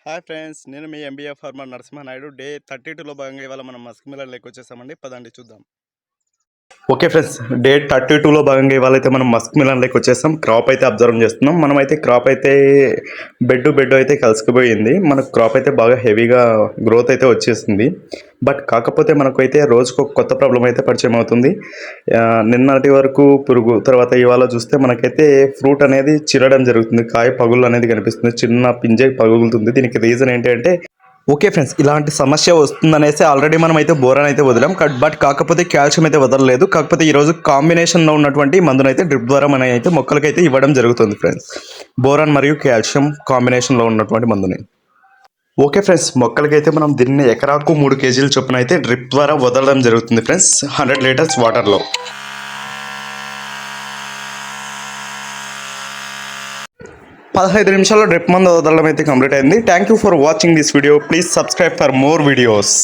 Hi friends, నేను మీ MBA farmer Narasimha Naidu. Day 32లో భాగంగా ఇవాళ మనం మస్క్ మిలన్ లెక్క వచ్చేసామండి. పదండి చూద్దాం. ఓకే ఫ్రెండ్స్, డే 32లో భాగంగా ఇవాళ అయితే మనం మస్క్ మిలన్ లెక్క వచ్చేసాం. క్రాప్ అయితే అబ్జర్వ్ చేస్తున్నాం. మనమైతే క్రాప్ అయితే బెడ్ అయితే కలిసిపోయింది. మనకు క్రాప్ అయితే బాగా హెవీగా గ్రోత్ అయితే వచ్చేసింది. బట్ కాకపోతే మనకైతే రోజుకు ఒక కొత్త ప్రాబ్లం అయితే పరిచయం అవుతుంది. నిన్నటి వరకు పురుగు, తర్వాత ఇవాళ చూస్తే మనకైతే ఫ్రూట్ అనేది చిరడం జరుగుతుంది. కాయ పగుళ్ళు అనేది కనిపిస్తుంది, చిన్న పింజే పగులుతుంది. దీనికి రీజన్ ఏంటి అంటే, ఓకే ఫ్రెండ్స్, ఇలాంటి సమస్య వస్తుందనేసి ఆల్రెడీ మనం అయితే బోరాన్ అయితే వదిలాం. బట్ కాకపోతే కాల్షియం అయితే వదలలేదు. కాకపోతే ఈరోజు కాంబినేషన్లో ఉన్నటువంటి మందునైతే డ్రిప్ ద్వారా మన అయితే మొక్కలకైతే ఇవ్వడం జరుగుతుంది ఫ్రెండ్స్. బోరాన్ మరియు కాల్షియం కాంబినేషన్లో ఉన్నటువంటి మందుని. ఓకే ఫ్రెండ్స్, మొక్కలకైతే మనం దీన్ని ఎకరాకు 3 kg చొప్పున అయితే డ్రిప్ ద్వారా వదలడం జరుగుతుంది ఫ్రెండ్స్, 100 లీటర్స్ వాటర్లో. 15 నిమిషాల్లో డ్రిప్ మందు వదలడం అయితే కంప్లీట్ అయింది. Thank you for watching this video. Please subscribe for more videos.